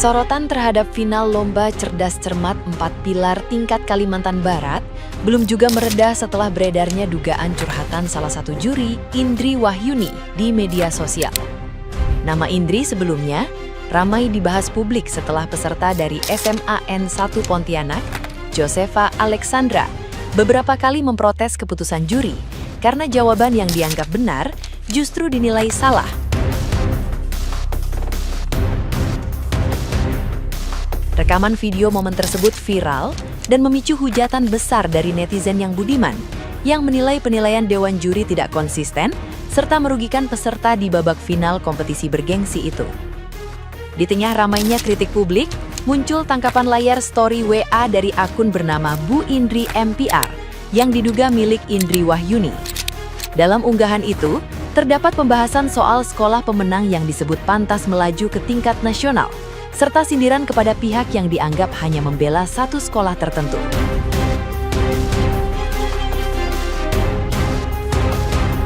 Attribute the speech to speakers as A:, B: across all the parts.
A: Sorotan terhadap final Lomba Cerdas Cermat 4 Pilar tingkat Kalimantan Barat belum juga mereda setelah beredarnya dugaan curhatan salah satu juri, Indri Wahyuni, di media sosial. Nama Indri sebelumnya ramai dibahas publik setelah peserta dari SMA N1 Pontianak, Josefa Alexandra, beberapa kali memprotes keputusan juri karena jawaban yang dianggap benar justru dinilai salah. Rekaman video momen tersebut viral dan memicu hujatan besar dari netizen yang budiman, yang menilai penilaian dewan juri tidak konsisten serta merugikan peserta di babak final kompetisi bergengsi itu. Di tengah ramainya kritik publik, muncul tangkapan layar story WA dari akun bernama Bu Indri MPR yang diduga milik Indri Wahyuni. Dalam unggahan itu, terdapat pembahasan soal sekolah pemenang yang disebut pantas melaju ke tingkat nasional, serta sindiran kepada pihak yang dianggap hanya membela satu sekolah tertentu.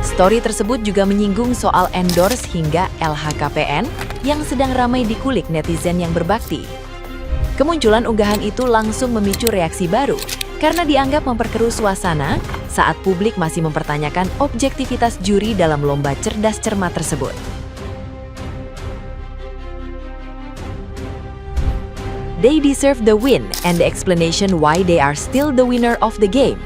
A: Story tersebut juga menyinggung soal endorse hingga LHKPN yang sedang ramai dikulik netizen yang berbakti. Kemunculan unggahan itu langsung memicu reaksi baru karena dianggap memperkeruh suasana saat publik masih mempertanyakan objektivitas juri dalam lomba cerdas cermat tersebut. They deserve the win, and the explanation why they are still the winner of the game.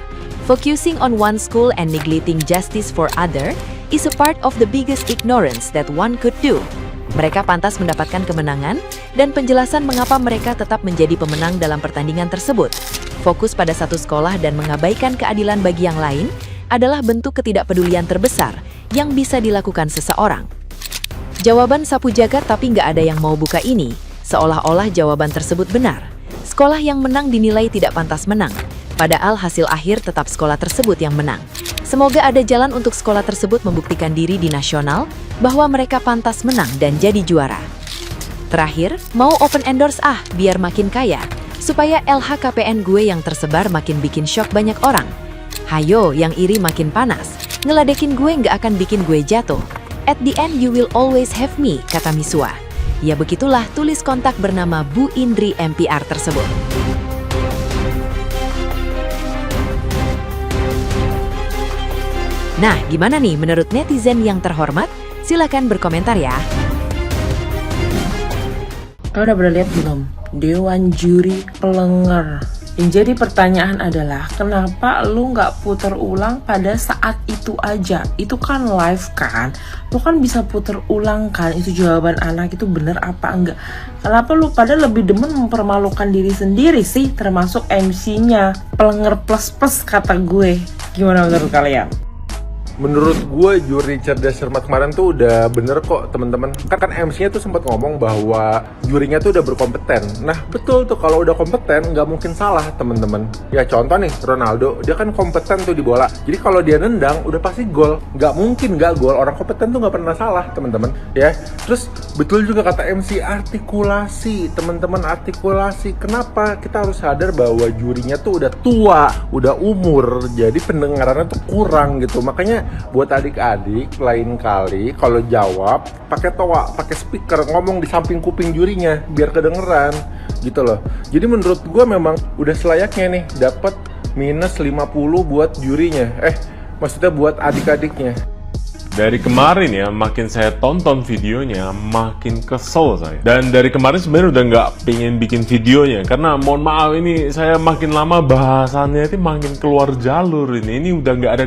A: Focusing on one school and neglecting justice for other is a part of the biggest ignorance that one could do. Mereka pantas mendapatkan kemenangan, dan penjelasan mengapa mereka tetap menjadi pemenang dalam pertandingan tersebut. Fokus pada satu sekolah dan mengabaikan keadilan bagi yang lain adalah bentuk ketidakpedulian terbesar yang bisa dilakukan seseorang. Jawaban sapu jagat tapi nggak ada yang mau buka ini. Seolah-olah jawaban tersebut benar. Sekolah yang menang dinilai tidak pantas menang, padahal hasil akhir tetap sekolah tersebut yang menang. Semoga ada jalan untuk sekolah tersebut membuktikan diri di nasional bahwa mereka pantas menang dan jadi juara. Terakhir, mau open endorse biar makin kaya, supaya LHKPN gue yang tersebar makin bikin shock banyak orang. Hayo, yang iri makin panas, ngeladekin gue nggak akan bikin gue jatuh. At the end you will always have me, kata Miswa. Ya begitulah tulis kontak bernama Bu Indri MPR tersebut. Nah, gimana nih menurut netizen yang terhormat? Silakan berkomentar ya.
B: Kau udah pernah lihat belum? Dewan Juri Pelengger. Yang jadi pertanyaan adalah, kenapa lu nggak puter ulang pada saat itu aja? Itu kan live kan? Lu kan bisa puter ulang kan? Itu jawaban anak itu bener apa enggak? Kenapa lu pada lebih demen mempermalukan diri sendiri sih? Termasuk MC-nya. Pelengger plus kata gue. Gimana menurut kalian?
C: Menurut gue juri cerdas cermat kemarin tuh udah bener kok teman-teman. Kan MC-nya tuh sempat ngomong bahwa jurinya tuh udah berkompeten. Nah betul tuh, kalau udah kompeten nggak mungkin salah teman-teman. Ya contoh nih Ronaldo, dia kan kompeten tuh di bola. Jadi kalau dia nendang udah pasti gol. Nggak mungkin nggak gol. Orang kompeten tuh nggak pernah salah teman-teman. Ya terus betul juga kata MC, artikulasi teman-teman, artikulasi. Kenapa kita harus sadar bahwa jurinya tuh udah tua, udah umur. Jadi pendengarannya tuh kurang gitu. Makanya buat adik-adik lain kali kalau jawab pakai toa, pakai speaker, ngomong di samping kuping jurinya biar kedengeran gitu loh. Jadi menurut gue memang udah selayaknya nih dapat minus 50 buat jurinya. Maksudnya buat adik-adiknya.
D: Dari kemarin ya, makin saya tonton videonya, makin kesel saya. Dan dari kemarin sebenarnya udah nggak pengen bikin videonya, karena mohon maaf ini saya makin lama bahasannya itu makin keluar jalur ini. Ini udah nggak ada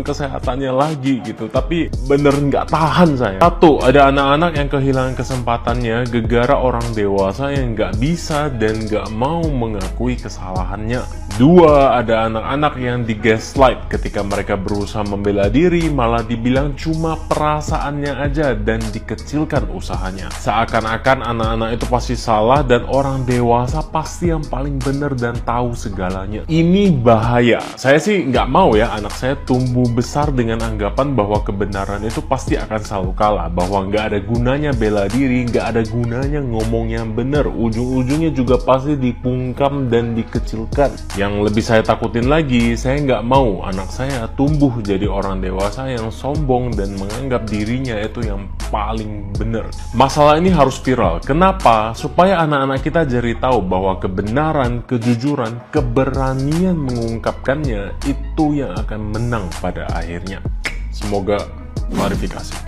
D: kesehatannya lagi gitu. Tapi bener nggak tahan saya. Satu, ada anak-anak yang kehilangan kesempatannya gegara orang dewasa yang nggak bisa dan nggak mau mengakui kesalahannya. Dua, ada anak-anak yang di-gaslight ketika mereka berusaha membela diri, malah dibilang cuma perasaannya aja dan dikecilkan usahanya. Seakan-akan anak-anak itu pasti salah dan orang dewasa pasti yang paling benar dan tahu segalanya. Ini bahaya. Saya sih nggak mau ya anak saya tumbuh besar dengan anggapan bahwa kebenaran itu pasti akan selalu kalah, bahwa nggak ada gunanya bela diri, nggak ada gunanya ngomong yang benar. Ujung-ujungnya juga pasti dipungkam dan dikecilkan. Yang yang lebih saya takutin lagi, saya nggak mau anak saya tumbuh jadi orang dewasa yang sombong dan menganggap dirinya itu yang paling benar. Masalah ini harus viral. Kenapa? Supaya anak-anak kita jadi tahu bahwa kebenaran, kejujuran, keberanian mengungkapkannya itu yang akan menang pada akhirnya. Semoga klarifikasi.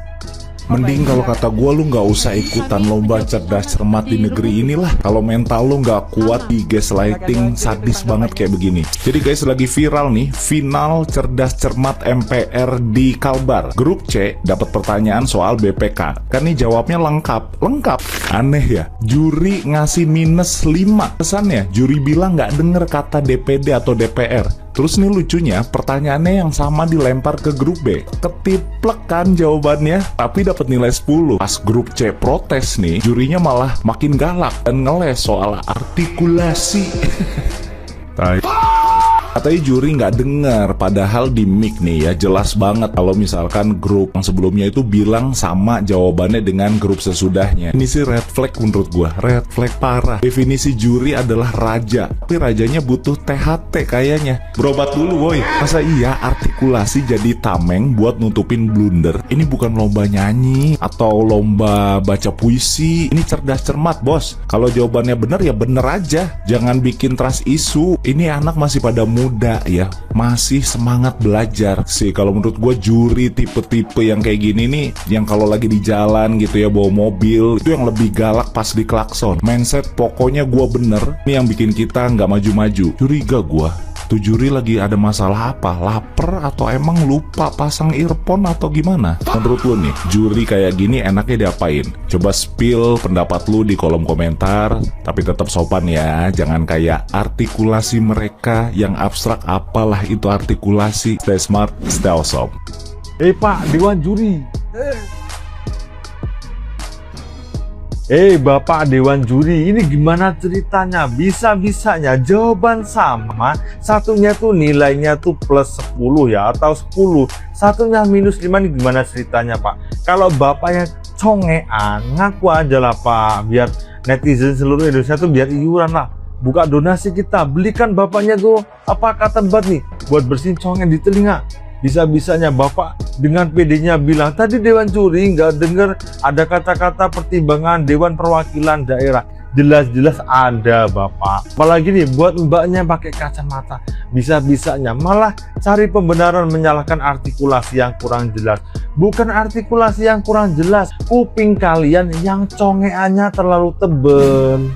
E: Mending kalau kata gue lu nggak usah ikutan lomba cerdas cermat di negeri inilah. Kalau mental lu nggak kuat di gaslighting sadis banget kayak begini. Jadi guys, lagi viral nih final cerdas cermat MPR di Kalbar. Grup C dapat pertanyaan soal BPK. Kan nih jawabnya lengkap. Aneh ya, juri ngasih minus 5. Kesannya juri bilang nggak denger kata DPD atau DPR. Terus nih lucunya, pertanyaannya yang sama dilempar ke grup B. Ketiplek kan jawabannya, tapi dapat nilai 10. Pas grup C protes nih, jurinya malah makin galak dan ngeles soal artikulasi. Katanya juri nggak dengar, padahal di mic nih ya jelas banget kalau misalkan grup yang sebelumnya itu bilang sama jawabannya dengan grup sesudahnya. Ini sih red flag menurut gua, red flag parah. Definisi juri adalah raja, tapi rajanya butuh THT kayaknya. Berobat dulu woi. Masa iya artikulasi jadi tameng buat nutupin blunder? Ini bukan lomba nyanyi atau lomba baca puisi. Ini cerdas cermat bos. Kalau jawabannya bener ya bener aja. Jangan bikin trust isu. Ini anak masih pada muda ya, masih semangat belajar sih. Kalau menurut gue juri tipe-tipe yang kayak gini nih, yang kalau lagi di jalan gitu ya bawa mobil, itu yang lebih galak pas di klakson. Mindset pokoknya gue bener, ini yang bikin kita nggak maju-maju. Curiga gue, tuh juri lagi ada masalah apa? Laper atau emang lupa pasang earphone atau gimana? Menurut lu nih, juri kayak gini enaknya diapain? Coba spill pendapat lu di kolom komentar, tapi tetap sopan ya, jangan kayak artikulasi mereka yang abstrak, apalah itu artikulasi. Stay smart, stay awesome.
F: Pak, Dewan Juri. Bapak Dewan Juri, ini gimana ceritanya? Bisa-bisanya jawaban sama, satunya tuh nilainya tuh plus 10 ya, atau 10, satunya minus 5, ini gimana ceritanya Pak? Kalau bapaknya congean, ngaku aja lah Pak, biar netizen seluruh Indonesia tuh biar iuran lah. Buka donasi kita, belikan bapaknya tuh apa kata bat nih, buat bersihin congen di telinga. Bisa-bisanya Bapak dengan PD-nya bilang tadi Dewan Juri nggak dengar ada kata-kata pertimbangan Dewan Perwakilan Daerah. Jelas-jelas ada Bapak. Apalagi nih buat mbaknya pakai kacamata. Bisa-bisanya malah cari pembenaran menyalahkan artikulasi yang kurang jelas. Bukan artikulasi yang kurang jelas, kuping kalian yang congeannya terlalu tebel.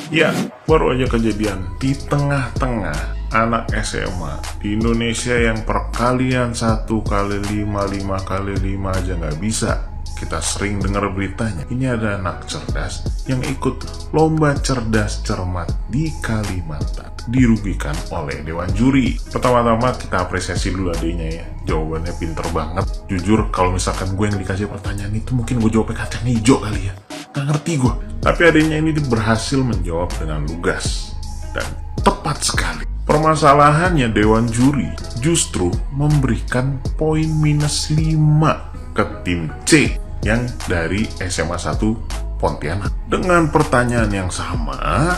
G: Ya, baru aja kejadian di tengah-tengah anak SMA di Indonesia yang perkalian 1 kali 5, 5 kali 5 aja nggak bisa. Kita sering dengar beritanya. Ini ada anak cerdas yang ikut lomba cerdas cermat di Kalimantan, dirugikan oleh Dewan Juri. Pertama-tama kita apresiasi dulu adanya ya, jawabannya pinter banget. Jujur kalau misalkan gue yang dikasih pertanyaan itu mungkin gue jawabnya kacang hijau kali ya, nggak ngerti gue. Tapi adanya ini berhasil menjawab dengan lugas dan tepat sekali. Permasalahannya Dewan Juri justru memberikan poin minus 5 ke tim C yang dari SMA 1 Pontianak. Dengan pertanyaan yang sama,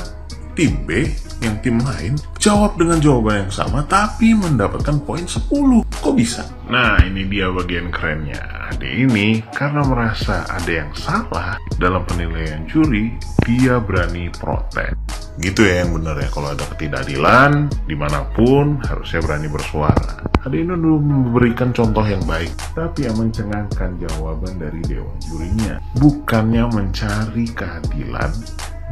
G: tim B yang tim lain jawab dengan jawaban yang sama tapi mendapatkan poin 10. Kok bisa? Nah, ini dia bagian kerennya. Adik ini karena merasa ada yang salah dalam penilaian juri, dia berani protes. Gitu ya yang benar ya, kalau ada ketidakadilan dimanapun harusnya berani bersuara. Adik ini dulu memberikan contoh yang baik, tapi yang mencengangkan jawaban dari Dewan Jurinya. Bukannya mencari keadilan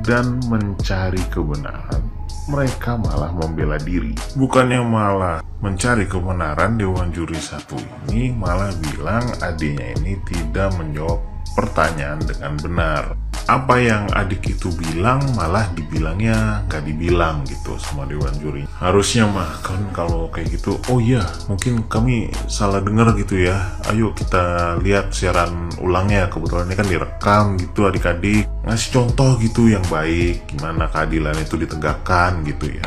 G: dan mencari kebenaran, mereka malah membela diri. Bukannya malah mencari kebenaran, Dewan Juri 1 ini malah bilang adiknya ini tidak menjawab pertanyaan dengan benar. Apa yang adik itu bilang malah dibilangnya nggak dibilang gitu sama Dewan Juri. Harusnya mah kan kalau kayak gitu, oh iya mungkin kami salah dengar gitu ya, ayo kita lihat siaran ulangnya, kebetulan ini kan direkam gitu adik-adik, ngasih contoh gitu yang baik, gimana keadilan itu ditegakkan gitu ya.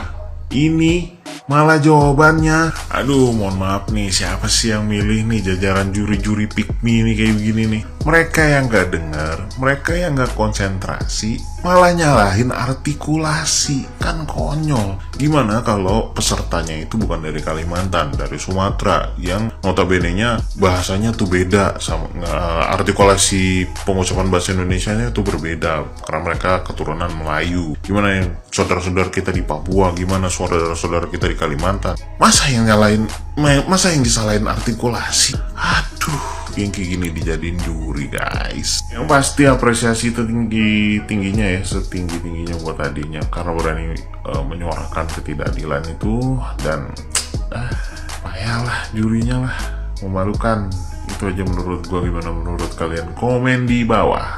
G: Ini Malah jawabannya, aduh mohon maaf nih, siapa sih yang milih nih jajaran juri-juri pick me nih kayak begini nih. Mereka yang gak dengar, mereka yang gak konsentrasi, malah nyalahin artikulasi. Kan konyol. Gimana kalau pesertanya itu bukan dari Kalimantan, dari Sumatera, yang notabene-nya bahasanya tuh beda, sama artikulasi pengucapan bahasa Indonesianya tuh berbeda, karena mereka keturunan Melayu. Gimana yang saudara-saudara kita di Papua, gimana saudara-saudara kita di Kalimantan. Masa yang disalahin artikulasi? Aduh, yang kayak gini dijadiin juri, guys. Yang pasti apresiasi tingginya ya, setinggi-tingginya buat Adinya karena berani menyuarakan ketidakadilan itu. Dan payahlah jurinya lah, memalukan. Itu aja menurut gua. Gimana menurut kalian? Komen di bawah.